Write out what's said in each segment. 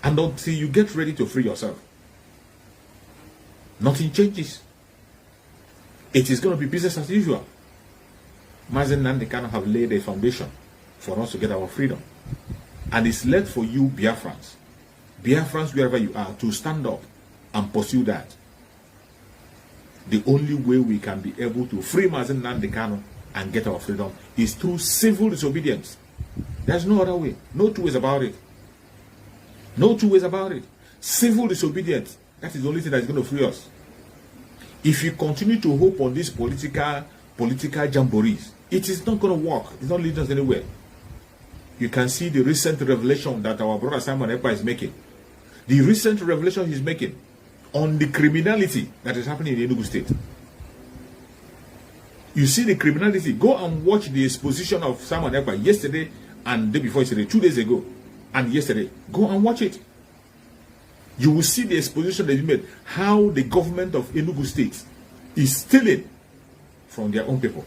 And until you get ready to free yourself, nothing changes. It is going to be business as usual. Mazi and Nnamdi Kanu have laid a foundation for us to get our freedom. And it's left for you, Biafrans, wherever you are, to stand up and pursue that. The only way we can be able to free Mazi and Nnamdi Kanu and get our freedom is through civil disobedience. There's no other way. No two ways about it. No two ways about it. Civil disobedience. That is the only thing that is going to free us. If you continue to hope on these political jamborees, it is not going to work. It's not leading us anywhere. You can see the recent revelation that our brother Simon Ekpa is making. The recent revelation he's making on the criminality that is happening in Enugu State. You see the criminality. Go and watch the exposition of Simon Ekpa yesterday and the day before yesterday, 2 days ago, and yesterday. Go and watch it. You will see the exposition that he made, how the government of Enugu State is stealing from their own people.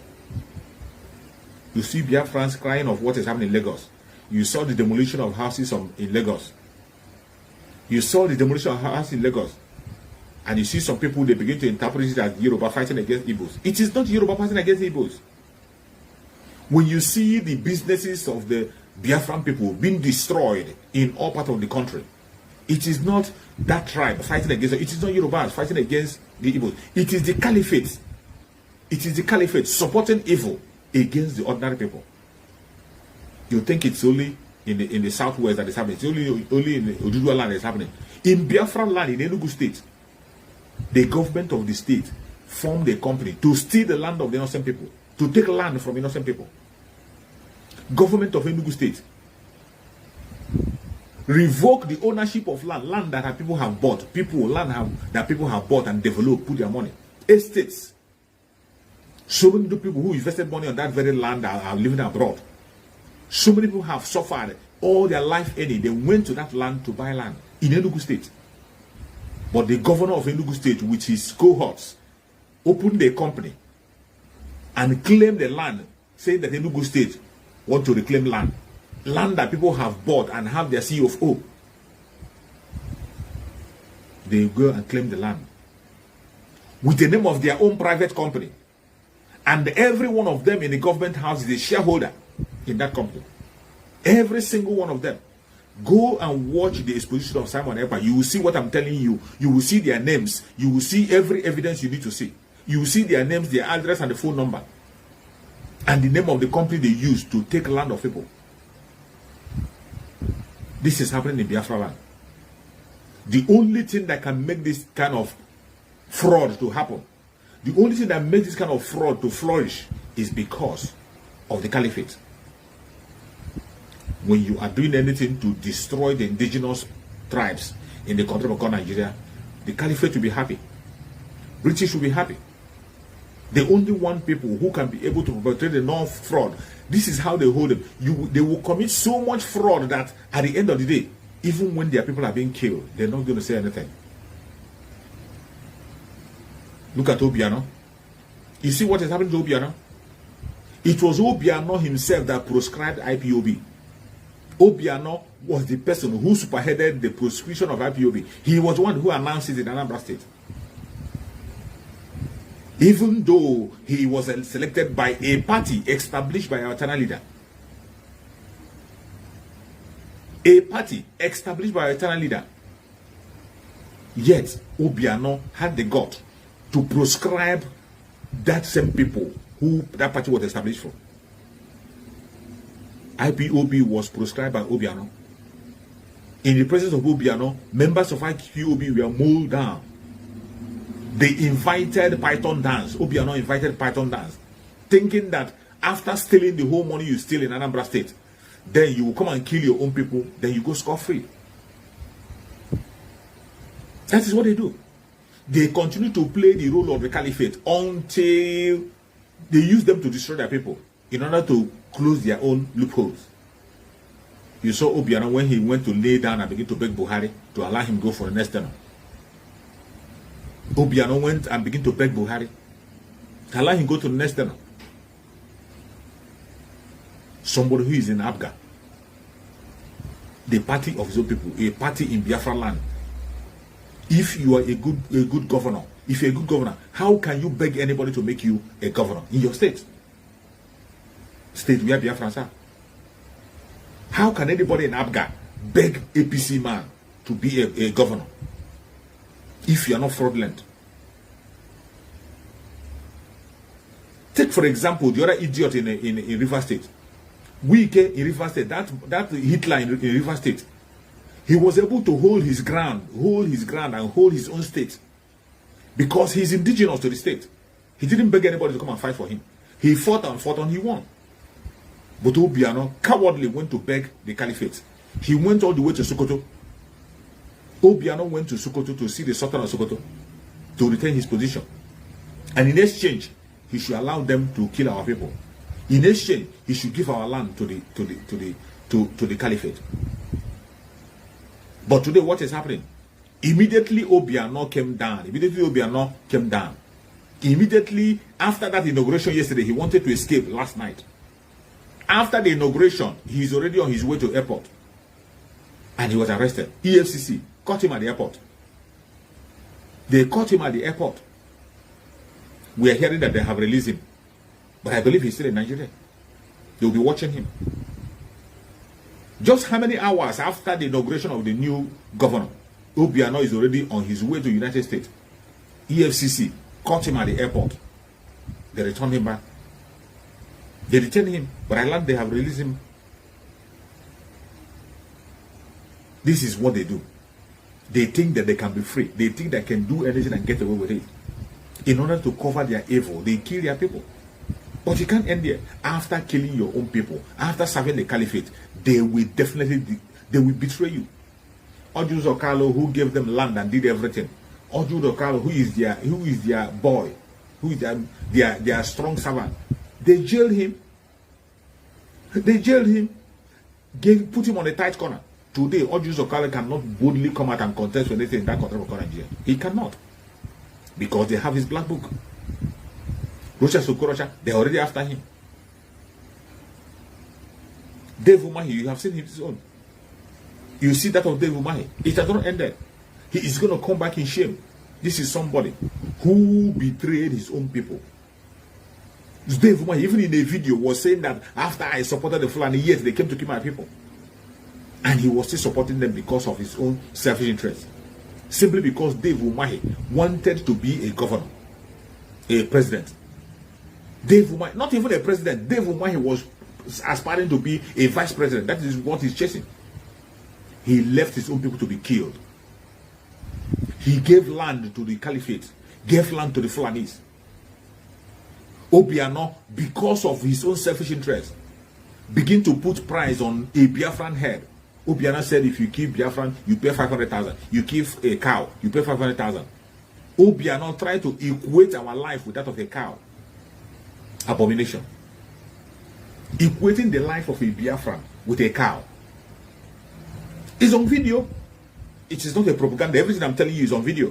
You see Biafrans crying of what is happening in Lagos. You saw the demolition of houses in Lagos. You saw the demolition of houses in Lagos. And you see some people, they begin to interpret it as Yoruba fighting against Igbos. It is not Yoruba fighting against Igbos. When you see the businesses of the Biafran people being destroyed in all parts of the country, it is not that tribe fighting against it. It is not Yorubas fighting against the Igbos. It is the caliphate. It is the caliphate supporting evil against the ordinary people. You think it's only in the southwest that is happening. It's only in the Oduduwa land that is happening. In Biafran land, in Enugu State, the government of the state formed a company to steal the land of the innocent people, to take land from innocent people. Government of Enugu State revoke the ownership of land that people have bought, that people have bought and developed, put their money. Estates. So many people who invested money on that very land are living abroad. So many people have suffered all their life earning. They went to that land to buy land in Enugu State. But the governor of Enugu State, with his cohorts, opened a company and claimed the land, saying that Enugu State want to reclaim land that people have bought and have their CFO. They go and claim the land with the name of their own private company. And every one of them in the government house is a shareholder in that company. Every single one of them. Go and watch the exposition of Simon Ekpa. You will see what I'm telling you. You will see their names. You will see every evidence you need to see. You will see their names, their address, and the phone number. And the name of the company they use to take land of people. This is happening in Biafra land. The only thing that can make this kind of fraud to happen, the only thing that makes this kind of fraud to flourish is because of the caliphate. When you are doing anything to destroy the indigenous tribes in the country of Nigeria, the caliphate will be happy. British will be happy. They only want people who can be able to perpetrate enough fraud. This is how they hold them. They will commit so much fraud that at the end of the day, even when their people are being killed, they're not going to say anything. Look at Obiano. You see what is happening to Obiano? It was Obiano himself that proscribed IPOB. Obiano was the person who spearheaded the proscription of IPOB. He was the one who announced it in Anambra State. Even though he was selected by a party established by our eternal leader. A party established by our eternal leader. Yet, Obiano had the gut to proscribe that same people who that party was established for. IPOB was proscribed by Obiano. In the presence of Obiano, members of IPOB were mowed down. They invited Python dance. Obiano invited Python dance, thinking that after stealing the whole money you steal in Anambra State, then you will come and kill your own people, then you go scot-free. That is what they do. They continue to play the role of the caliphate until they use them to destroy their people in order to close their own loopholes. You saw Obiano when he went to lay down and begin to beg Buhari to allow him go for the next term. Obiano went and began to beg Buhari to allow him go to the next term. Somebody who is in Abga. the party of his own people, a party in Biafra land. If you are a good governor, if you're a good governor, how can you beg anybody to make you a governor in your state? State where Biafrans are. How can anybody in Abga beg APC man to be a governor if you are not fraudulent? Take for example the other idiot in River State. Wike in River State, that Hitler in River State, he was able to hold his ground and hold his own state because he's indigenous to the state. He didn't beg anybody to come and fight for him. He fought and he won. But Obiano cowardly went to beg the caliphate. He went all the way to Sokoto. Obiano went to Sokoto to see the Sultan of Sokoto to retain his position. And in exchange, he should allow them to kill our people. In exchange, he should give our land to the caliphate. But today, what is happening? Immediately, Obiano came down. Immediately after that inauguration yesterday, he wanted to escape last night. After the inauguration, he is already on his way to airport. And he was arrested. EFCC caught him at the airport. They caught him at the airport. We are hearing that they have released him. But I believe he's still in Nigeria. They will be watching him. Just how many hours after the inauguration of the new governor, Obiano is already on his way to the United States. EFCC caught him at the airport. They returned him back. They detained him, but I learned they have released him. This is what they do. They think that they can be free. They think they can do anything and get away with it. In order to cover their evil, they kill their people. But you can't end there. After killing your own people, after serving the caliphate, they will definitely, they will betray you. Ojus Okalo, who gave them land and did everything. Ojus Okalo, who is their boy, who is their strong servant. They jailed him. They jailed him. Put him on a tight corner. Today, Ojus Okalo cannot boldly come out and contest with anything in that country of Nigeria. He cannot. Because they have his black book. Rocha Sokorocha, they're already after him. Dave Umahi, you have seen his own. You see that of Dave Umahi. It has not ended. He is going to come back in shame. This is somebody who betrayed his own people. Dave Umahi, even in a video, was saying that after I supported the Fulani, yes, they came to kill my people. And he was still supporting them because of his own selfish interest. Simply because Dave Umahi wanted to be a governor, a president. Dave Umahi, not even a president, Dave Umahi was aspiring to be a vice president. That is what he's chasing. He left his own people to be killed. He gave land to the caliphate, gave land to the Fulanis. Obiano, because of his own selfish interest, begin to put price on a Biafran head. Obiano said, if you keep Biafran, you pay 500,000. You keep a cow, you pay 500,000. Obiano tried to equate our life with that of a cow. Abomination. Equating the life of a Biafran with a cow. It's on video. It is not a propaganda. Everything I'm telling you is on video.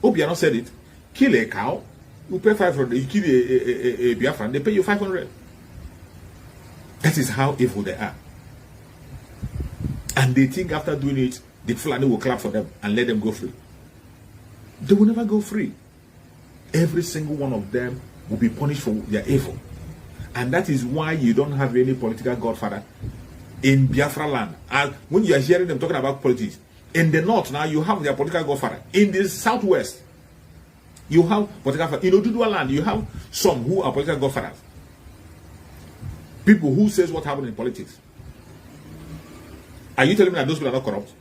Obiano said it. Kill a cow, you pay 500. You kill a Biafran, they pay you 500. That is how evil they are. And they think after doing it, the Fulani will clap for them and let them go free. They will never go free. Every single one of them will be punished for their evil. And that is why you don't have any political godfather in Biafra land. And when you are hearing them talking about politics, in the north now you have their political godfather. In the southwest, you have political godfather. In Oduduwa land, you have some who are political godfathers. People who says what happened in politics. Are you telling me that those people are not corrupt?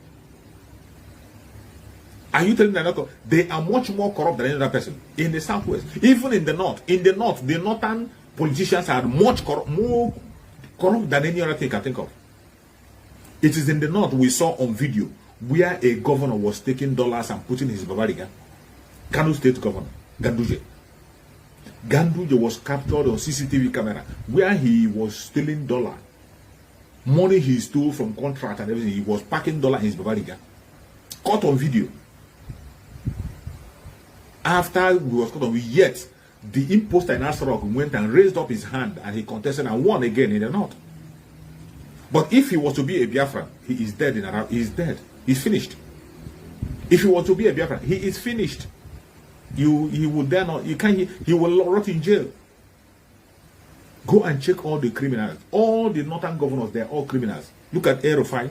Are you telling me they're not corrupt? They are much more corrupt than any other person. In the southwest, even in the north, the northern politicians are much more corrupt than any other thing you can think of. It is in the north we saw on video where a governor was taking dollars and putting his Bavariga. Kano State Governor, Ganduje. Ganduje was captured on CCTV camera where he was stealing dollars. Money he stole from contract and everything. He was packing dollar in his Bavariga. Caught on video. After we was caught on video, yet the imposter in Asarok went and raised up his hand and he contested and won again in the north. But if he was to be a Biafran, he is dead in around. He is dead. He's finished. If he was to be a Biafran, he is finished. He would dare not. You can't. He will rot in jail. Go and check all the criminals. All the northern governors, they're all criminals. Look at El-Rufai.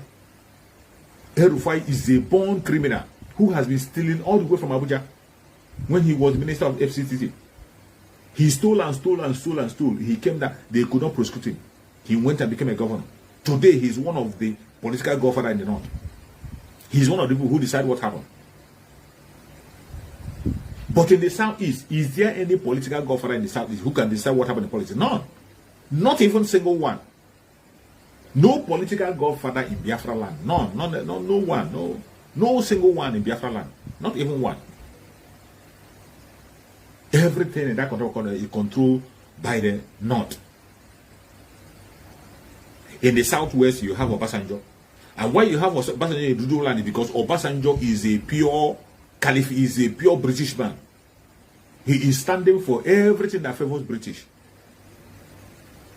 El-Rufai is a born criminal who has been stealing all the way from Abuja when he was minister of FCTC. He stole and stole and stole and stole. He came that they could not prosecute him. He went and became a governor. Today, he's one of the political governors in the north. He's one of the people who decide what happened. But in the southeast, is there any political governor in the southeast who can decide what happened in politics? None. Not even single one. No political godfather in Biafra land. None. No one. No single one in Biafra land. Not even one. Everything in that country is controlled by the north. In the southwest, you have Obasanjo. And why you have Obasanjo in Dudu land is because Obasanjo is a pure caliph, is a pure British man. He is standing for everything that favors British.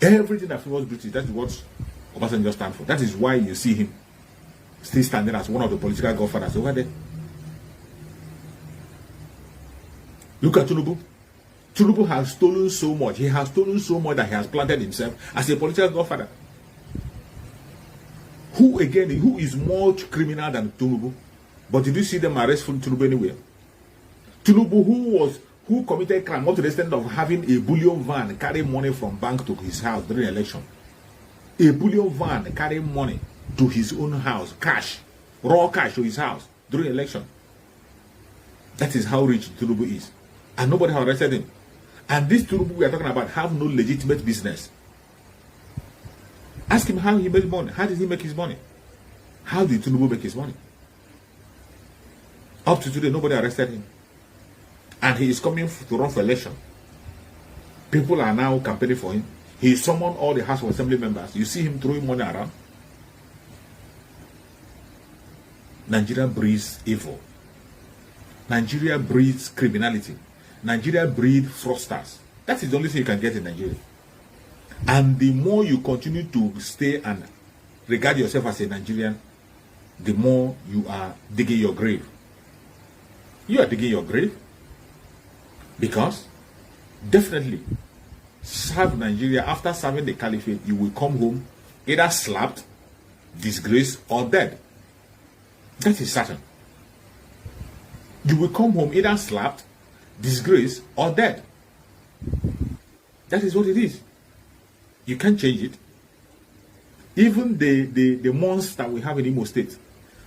Everything that favors British. That is what Obasanjo stands for. That is why you see him still standing as one of the political godfathers over there. Look at Tinubu. Tinubu has stolen so much. He has stolen so much that he has planted himself as a political godfather. Who is more criminal than Tinubu? But did you see them arrest Tinubu anywhere? Tinubu, who committed crime up to the extent of having a bullion van carry money from bank to his house during election. A bullion van carry money to his own house, cash, raw cash to his house during election. That is how rich Tinubu is. And nobody has arrested him. And this Tinubu we are talking about have no legitimate business. Ask him how he made money. How did he make his money? How did Tinubu make his money? Up to today, nobody arrested him. And he is coming to run for election. People are now campaigning for him. He summoned all the House of Assembly members. You see him throwing money around. Nigeria breeds evil. Nigeria breeds criminality. Nigeria breeds fraudsters. That is the only thing you can get in Nigeria. And the more you continue to stay and regard yourself as a Nigerian, the more you are digging your grave. You are digging your grave because definitely serve Nigeria. After serving the caliphate, you will come home either slapped, disgraced, or dead. That is certain. You will come home either slapped, disgraced, or dead. That is what it is. You can't change it. Even the monster we have in Imo State,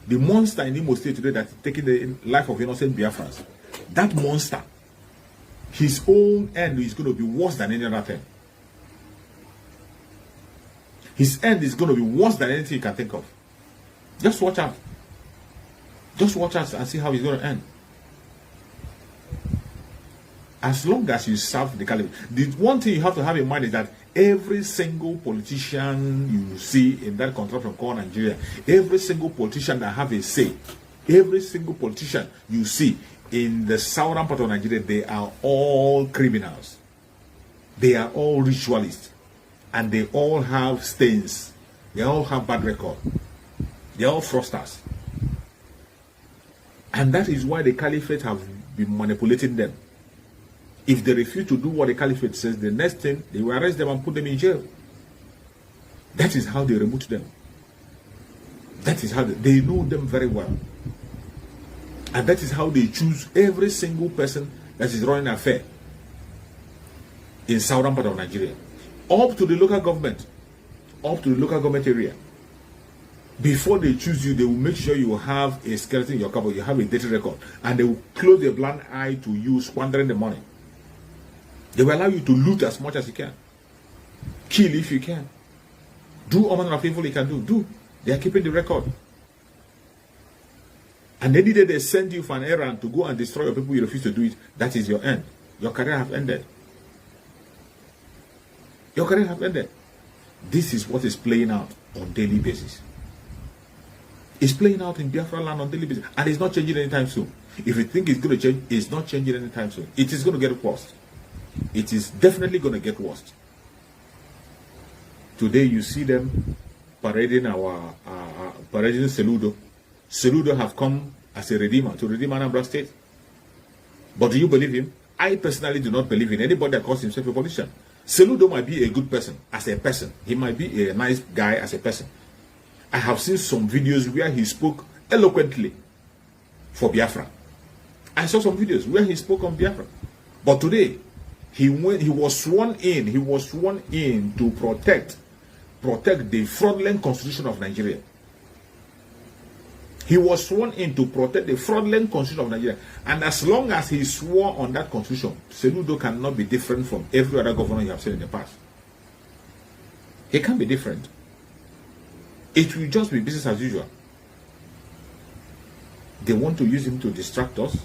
the monster in Imo State today that is taking the life of innocent Biafrans, that monster, his own end is going to be worse than any other thing. His end is going to be worse than anything you can think of. Just watch out. Just watch out and see how he's going to end. As long as you serve the caliphate. The one thing you have to have in mind is that every single politician you see in that contraption called Nigeria, every single politician that have a say, every single politician you see in the southern part of Nigeria, they are all criminals. They are all ritualists. And they all have stains. They all have bad record. They are all fraudsters. And that is why the caliphate have been manipulating them. If they refuse to do what the caliphate says, the next thing, they will arrest them and put them in jail. That is how they remove them. That is how they know them very well. And that is how they choose every single person that is running an affair in southern part of Nigeria. Up to the local government. Up to the local government area. Before they choose you, they will make sure you have a skeleton in your cupboard, you have a dirty record. And they will close a blind eye to you squandering the money. They will allow you to loot as much as you can. Kill if you can. Do all manner of evil you can do. Do. They are keeping the record. And any day they send you for an errand to go and destroy your people, you refuse to do it, that is your end. Your career have ended. Your career have ended. This is what is playing out on daily basis. It's playing out in Biafra land on daily basis. And it's not changing anytime soon. If you think it's going to change, it's not changing anytime soon. It is going to get worse. It is definitely going to get worse. Today you see them parading parading Seludo. Seludo have come as a redeemer to redeem Anambra State. But do you believe him? I personally do not believe in anybody that calls himself a politician. Seludo might be a good person as a person. He might be a nice guy as a person. I have seen some videos where he spoke eloquently for Biafra. I saw some videos where he spoke on Biafra. But today, he was sworn in. He was sworn in to protect the fraudulent constitution of Nigeria. He was sworn in to protect the fraudulent constitution of Nigeria. And as long as he swore on that constitution, Seludo cannot be different from every other governor you have seen in the past. He can't be different. It will just be business as usual. They want to use him to distract us.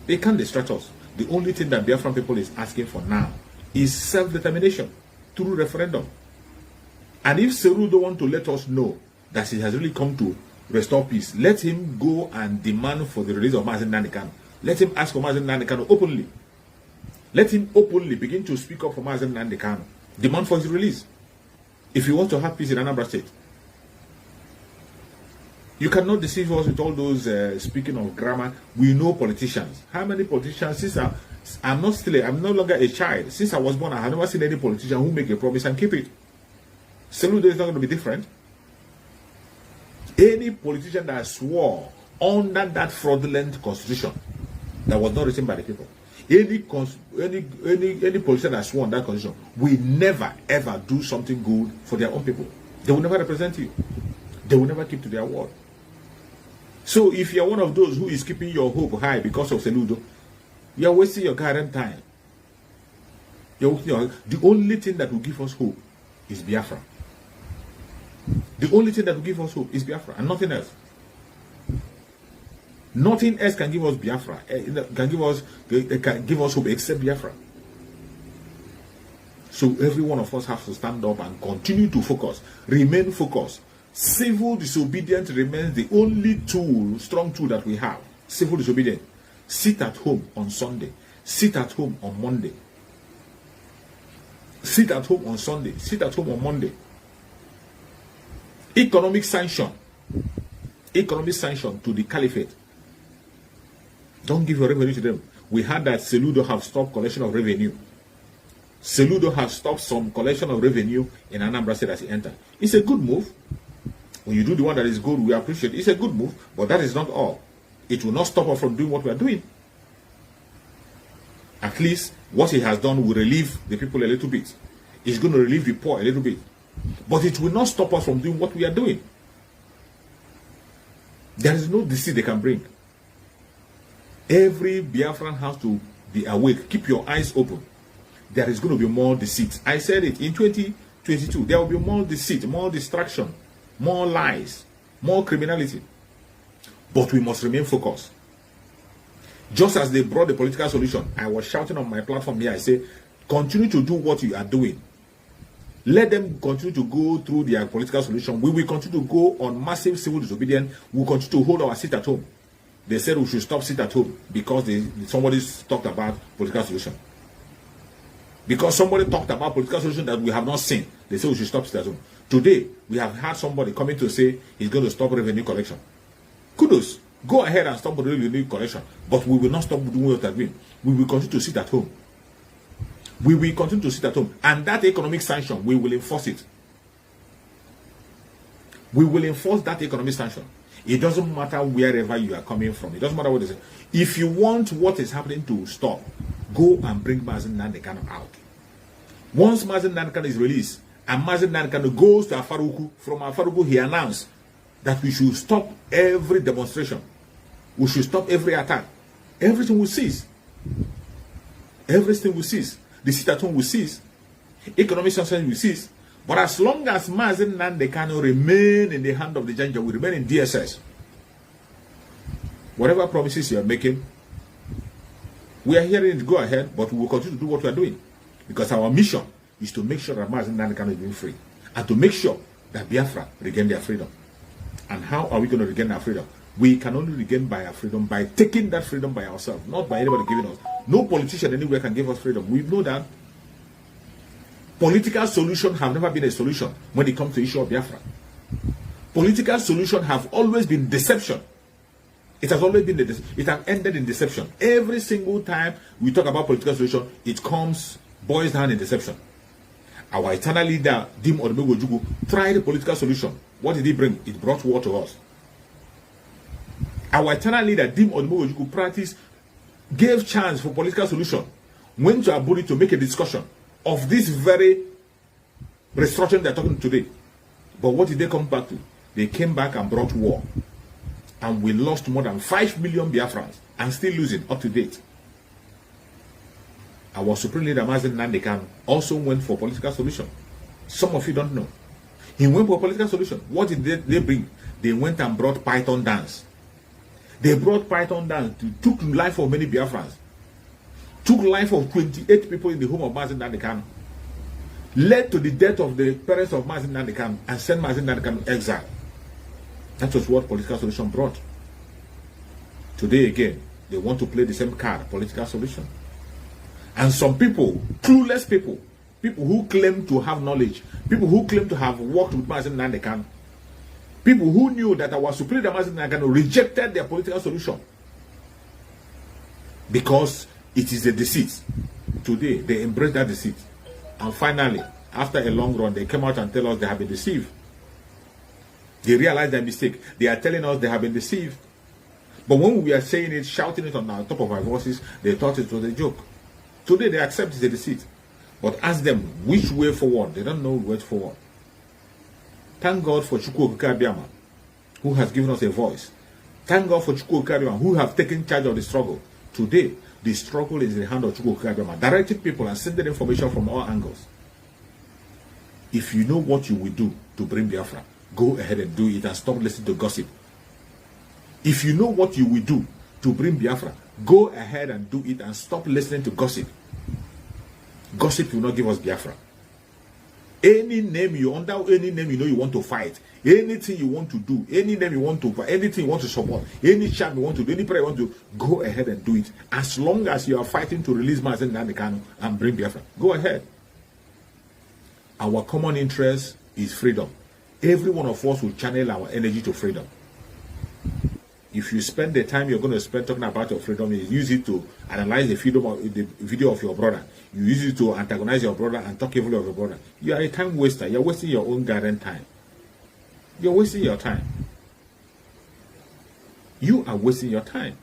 They can't distract us. The only thing that Biafran people is asking for now is self-determination through referendum. And if Seludo want to let us know that he has really come to restore peace, let him go and demand for the release of Mazi Nnamdi Kanu. Let him ask for Mazi Nnamdi Kanu openly. Let him openly begin to speak up for Mazi Nnamdi Kanu. Demand for his release. If you want to have peace in Anambra State. You cannot deceive us with all those speaking of grammar. We know politicians. How many politicians? Since I'm no longer a child. Since I was born, I have never seen any politician who make a promise and keep it. Seludo is not going to be different. Any politician that swore under that fraudulent constitution that was not written by the people, any politician that swore on that constitution will never ever do something good for their own people. They will never represent you. They will never keep to their word. So if you are one of those who is keeping your hope high because of Seludo, you are wasting your current time. The only thing that will give us hope is Biafra. The only thing that will give us hope is Biafra and nothing else. Nothing else can give us Biafra, can give us hope except Biafra. So every one of us has to stand up and continue to focus, remain focused. Civil disobedience remains the only tool, strong tool that we have. Civil disobedience. Sit at home on Sunday. Sit at home on Monday. Sit at home on Sunday. Sit at home on Monday. Economic sanction. Economic sanction to the caliphate. Don't give your revenue to them. We heard that Seludo have stopped collection of revenue. Seludo has stopped some collection of revenue in Anambra State as he entered. It's a good move. When you do the one that is good, we appreciate it. It's a good move, but that is not all. It will not stop us from doing what we are doing. At least what he has done will relieve the people a little bit. It's going to relieve the poor a little bit. But it will not stop us from doing what we are doing. There is no deceit they can bring. Every Biafran has to be awake. Keep your eyes open. There is going to be more deceit. I said it in 2022. There will be more deceit, more distraction, more lies, more criminality. But we must remain focused. Just as they brought the political solution, I was shouting on my platform here, I say, continue to do what you are doing. Let them continue to go through their political solution. We will continue to go on massive civil disobedience. We will continue to hold our seat at home. They said we should stop sit at home because somebody talked about political solution. Because somebody talked about political solution that we have not seen, they say we should stop sit at home. Today, we have had somebody coming to say he's going to stop revenue collection. Kudos. Go ahead and stop revenue collection. But we will not stop doing what we are doing. We will continue to sit at home. We will continue to sit at home. And that economic sanction, we will enforce it. We will enforce that economic sanction. It doesn't matter wherever you are coming from. It doesn't matter what they say. If you want what is happening to stop, go and bring Mazi Nnamdi Kanu out. Once Mazi Nnamdi Kanu is released, and Mazi Nnamdi Kanu goes to Afaruku, from Afaruku he announced that we should stop every demonstration. We should stop every attack. Everything will cease. Everything will cease. The sit at home will cease. Economic sanction will cease. But as long as Mazi Nnamdi Kanu remain in the hand of the Janja, will remain in DSS. Whatever promises you are making, we are hearing it go ahead, but we will continue to do what we are doing. Because our mission is to make sure that Mazi Nnamdi Kanu is being free. And to make sure that Biafra regain their freedom. And how are we going to regain our freedom? We can only regain by our freedom by taking that freedom by ourselves, not by anybody giving us. No politician anywhere can give us freedom. We know that. Political solutions have never been a solution when it comes to the issue of Biafra. Political solution have always been deception. It has always been it has ended in deception. Every single time we talk about political solution, it boils down in deception. Our eternal leader, Dim Odumegwu Ojukwu, tried a political solution. What did he bring? It brought war to us. Our eternal leader, Dim Odumegwu Ojukwu, gave chance for political solution. Went to Aburi to make a discussion of this very restructuring they're talking today. But what did they come back to? They came back and brought war. And we lost more than 5 million Biafrans and still losing up to date. Our Supreme Leader, Mazi Nnamdi Kanu, also went for political solution. Some of you don't know. He went for political solution. What did they bring? They went and brought Python dance. They brought Python dance to took life of many Biafrans. Took life of 28 people in the home of Mazi Nnamdi Kanu. Led to the death of the parents of Mazi Nnamdi Kanu and sent Mazi Nnamdi Kanu to exile. That was what political solution brought. Today again, they want to play the same card, political solution. And some people, clueless people, people who claim to have knowledge, people who claim to have worked with Mazi Nnamdi Kanu, people who knew that our Supreme Leader Mazi Nnamdi Kanu rejected their political solution because it is a deceit. Today, they embrace that deceit. And finally, after a long run, they came out and tell us they have been deceived. They realize their mistake. They are telling us they have been deceived. But when we are saying it, shouting it on the top of our voices, they thought it was a joke. Today they accept it's a deceit. But ask them which way forward. They don't know which forward. Thank God for Chukwu Okike Abiama, who has given us a voice. Thank God for Chukwu Okike Abiama, who have taken charge of the struggle. Today, the struggle is in the hand of Chukwu Okike Abiama, directing people and sending information from all angles. If you know what you will do to bring Biafra, go ahead and do it and stop listening to gossip. If you know what you will do to bring Biafra, go ahead and do it and stop listening to gossip. Gossip will not give us Biafra. Any name you under any name you know you want to fight, anything you want to do, any name you want to fight, anything you want to support, any chant you want to do, any prayer you want to, go ahead and do it. As long as you are fighting to release Mazi Nnamdi Kanu and bring Biafra, go ahead. Our common interest is freedom. Every one of us will channel our energy to freedom. If you spend the time you're going to spend talking about your freedom, you use it to analyze the video of your brother. You use it to antagonize your brother and talk evil of your brother. You are a time waster. You're wasting your own garden time. You're wasting your time. You are wasting your time.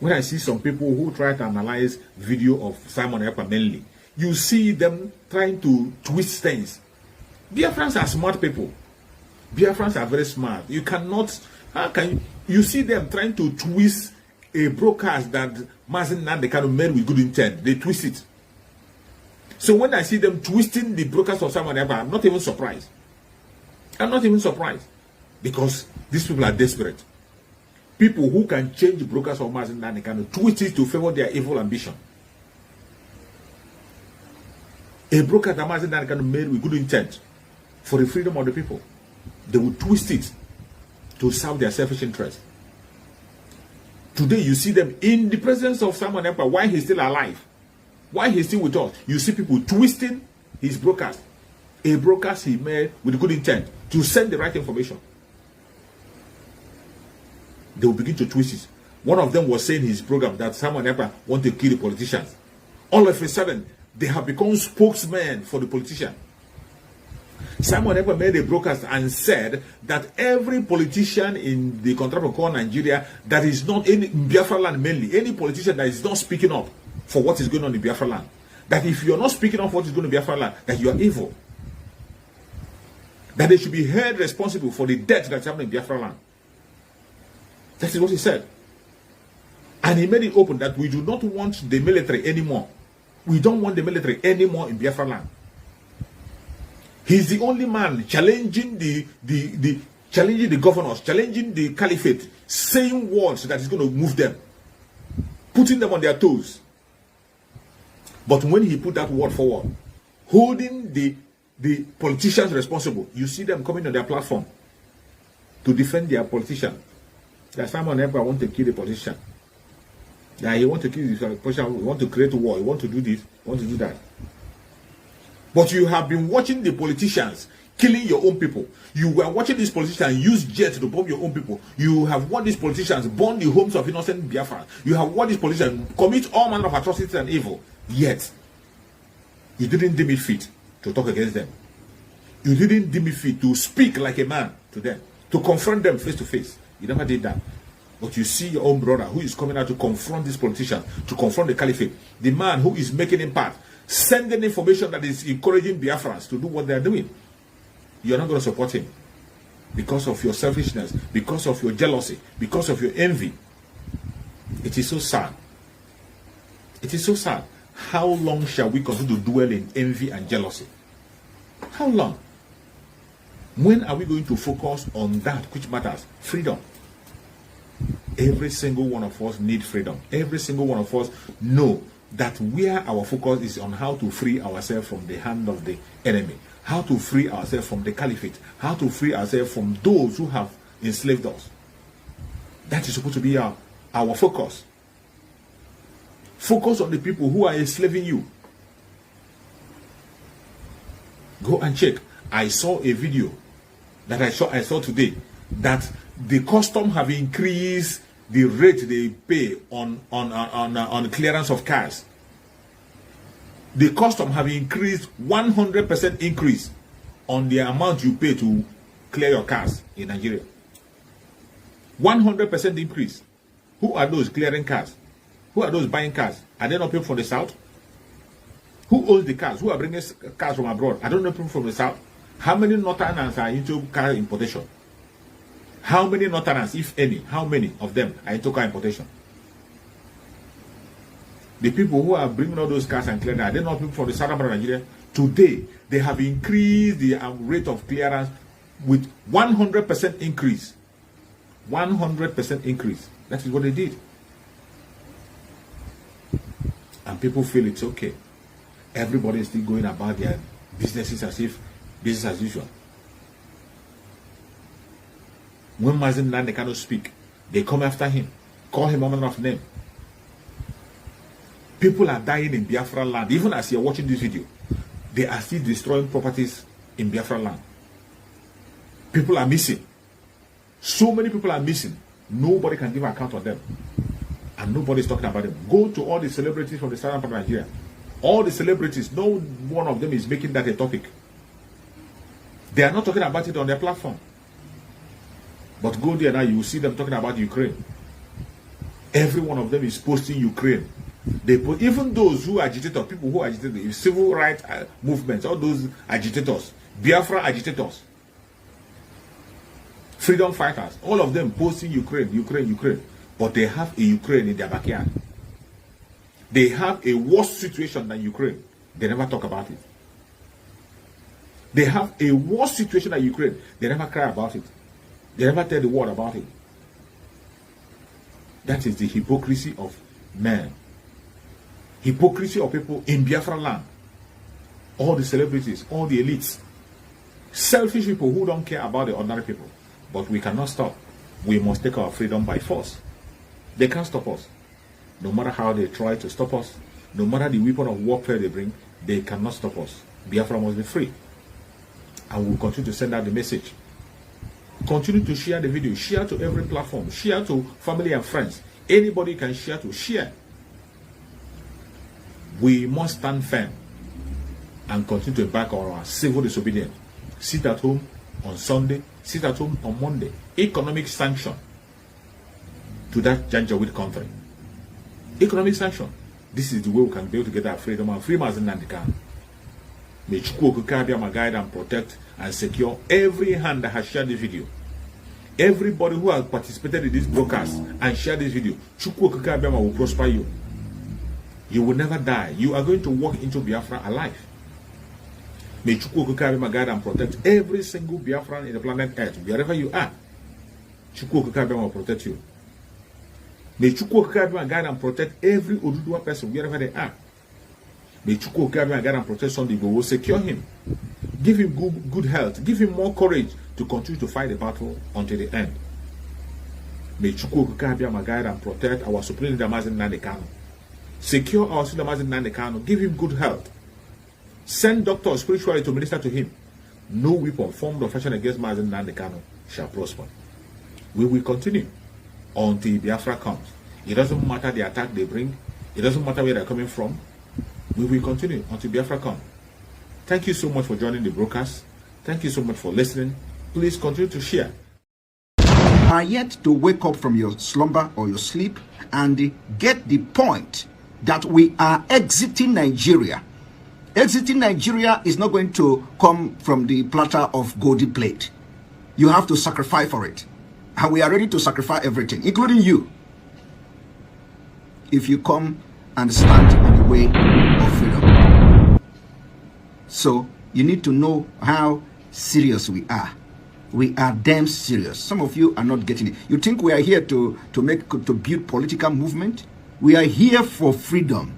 When I see some people who try to analyze video of Simon Ekpa mainly, you see them trying to twist things. Biafrans are smart people. Biafrans are very smart. You cannot, how can you see them trying to twist a broadcast that Mazi Nnamdi Kanu made with good intent? They twist it. So when I see them twisting the broadcast of someone else, I'm not even surprised. I'm not even surprised. Because these people are desperate. People who can change the broadcast of Mazi Nnamdi Kanu, twist it to favor their evil ambition. A broadcast that Mazi Nnamdi Kanu made with good intent for the freedom of the people, they will twist it to serve their selfish interest. Today you see them in the presence of Simon Ekpa while he's still alive, while he's still with us. You see people twisting his broadcast, a broadcast he made with good intent to send the right information. They will begin to twist it. One of them was saying in his program that Simon Ekpa want to kill the politicians. All of a sudden, they have become spokesmen for the politician. Simon Ekpa made a broadcast and said that every politician in the country called Nigeria that is not in Biafra land mainly, any politician that is not speaking up for what is going on in Biafra land, that if you are not speaking up for what is going on in Biafra land, that you are evil. That they should be held responsible for the death that's happening in Biafra land. That is what he said. And he made it open that we do not want the military anymore. We don't want the military anymore in Biafra land. He's the only man challenging the governors, challenging the caliphate, saying words that is going to move them, putting them on their toes. But when he put that word forward, holding the politicians responsible, you see them coming on their platform to defend their politician. That Simon Ekpa want to kill the politician. That he want to kill the politician, he want to create war, he want to do this, he want to do that. But you have been watching the politicians killing your own people. You were watching these politicians use jets to bomb your own people. You have watched these politicians burn the homes of innocent Biafran. You have watched these politicians commit all manner of atrocities and evil. Yet, you didn't deem it fit to talk against them. You didn't deem it fit to speak like a man to them, to confront them face to face. You never did that. But you see your own brother who is coming out to confront these politicians, to confront the caliphate, the man who is making impact, sending information that is encouraging Biafrans to do what they are doing. You are not going to support him because of your selfishness, because of your jealousy, because of your envy. It is so sad. It is so sad. How long shall we continue to dwell in envy and jealousy? How long? When are we going to focus on that which matters? Freedom. Every single one of us need freedom. Every single one of us know that where our focus is on how to free ourselves from the hand of the enemy, how to free ourselves from the caliphate, how to free ourselves from those who have enslaved us. That is supposed to be our focus. Focus on the people who are enslaving you. Go and check. I saw a video that I saw today that the custom have increased the rate they pay on clearance of cars. The custom have increased 100% increase on the amount you pay to clear your cars in Nigeria. 100% increase. Who are those clearing cars? Who are those buying cars? Are they not people from the south? Who owns the cars? Who are bringing cars from abroad? I don't know people from the south. How many Northerners are into car importation? How many Northerners, if any, how many of them are into car importation? The people who are bringing all those cars and clearing, are they not people from the southern part of Nigeria? Today, they have increased the rate of clearance with 100% increase. 100% increase. That is what they did. And people feel it's okay. Everybody is still going about their businesses as if business as usual. When Mazi Nnamdi Kanu speak, they come after him, call him all manner of name. People are dying in Biafran land. Even as you're watching this video, they are still destroying properties in Biafran land. People are missing. So many people are missing. Nobody can give an account on them. And nobody is talking about them. Go to all the celebrities from the southern part of Nigeria. All the celebrities, no one of them is making that a topic. They are not talking about it on their platform. But go there now, you will see them talking about Ukraine. Every one of them is posting Ukraine. They put, even those who agitate, people who agitate the civil rights movements, all those agitators, Biafra agitators, freedom fighters, all of them posting Ukraine, Ukraine, Ukraine. But they have a Ukraine in their backyard. They have a worse situation than Ukraine. They never talk about it. They have a worse situation than Ukraine. They never cry about it. They never tell the world about it. That is the hypocrisy of men. Hypocrisy of people in Biafra land. All the celebrities, all the elites. Selfish people who don't care about the ordinary people. But we cannot stop. We must take our freedom by force. They can't stop us. No matter how they try to stop us, no matter the weapon of warfare they bring, they cannot stop us. Biafra must be free. And we'll continue to send out the message. Continue to share the video. Share to every platform. Share to family and friends. Anybody can share to. Share. We must stand firm and continue to back our civil disobedience. Sit at home on Sunday. Sit at home on Monday. Economic sanction to that Janjaweed country. Economic sanction. This is the way we can be able to get our freedom and free Mazi Nnamdi Kanu. May Chukwu Okike guide and protect and secure every hand that has shared this video. Everybody who has participated in this broadcast and shared this video, Chukwu Okike will prosper you. You will never die. You are going to walk into Biafra alive. May Chukwu Okike guide and protect every single Biafran in the planet Earth, wherever you are. Chukwu Okike will protect you. May Chukwu Okike guide and protect every Oduduwa person, wherever they are. May Chukwu Okike guide and protect Sunday, but will secure him. Give him good health. Give him more courage to continue to fight the battle until the end. May Chukwu Okike guide and protect our Supreme Leader Mazi Nnamdi Kanu. Secure our Supreme Leader Mazi Nnamdi Kanu. Give him good health. Send doctors spiritually to minister to him. no weapon formed or fashioned against Mazi Nnamdi Kanu shall prosper. We will continue until Biafra comes. It doesn't matter the attack they bring. It doesn't matter where they're coming from. We will continue until Biafra comes. Thank you so much for joining the broadcast. Thank you so much for listening. Please continue to share. Are yet to wake up from your slumber or your sleep and get the point that we are exiting Nigeria. Exiting Nigeria is not going to come from the platter of golden plate. You have to sacrifice for it. And we are ready to sacrifice everything, including you, if you come and stand on the way of freedom. So you need to know how serious we are. We are damn serious. Some of you are not getting it. You think we are here to build political movement? We are here for freedom.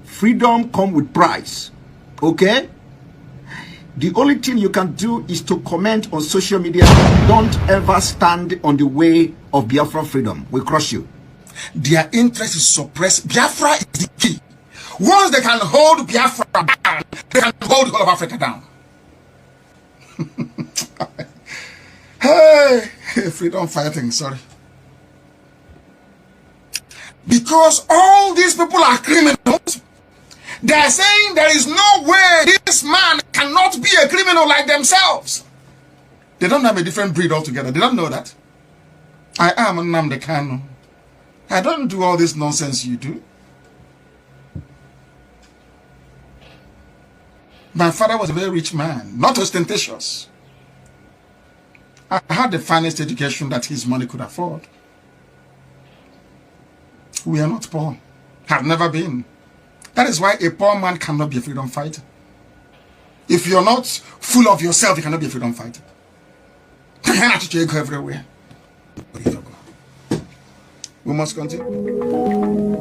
Freedom comes with price. Okay? The only thing you can do is to comment on social media. Don't ever stand on the way of Biafra freedom. We crush you. Their interest is suppressed. Biafra is the key. Once they can hold Biafra down, they can hold all of Africa down. Hey, freedom fighting, sorry. Because all these people are criminals, they are saying there is no way this man cannot be a criminal like themselves. They don't have a different breed altogether. They don't know that. I am Nnamdi Kanu. I don't do all this nonsense you do. My father was a very rich man, not ostentatious. I had the finest education that his money could afford. We are not poor. Have never been. That is why a poor man cannot be a freedom fighter. If you're not full of yourself, you cannot be a freedom fighter. You cannot go everywhere. We must continue.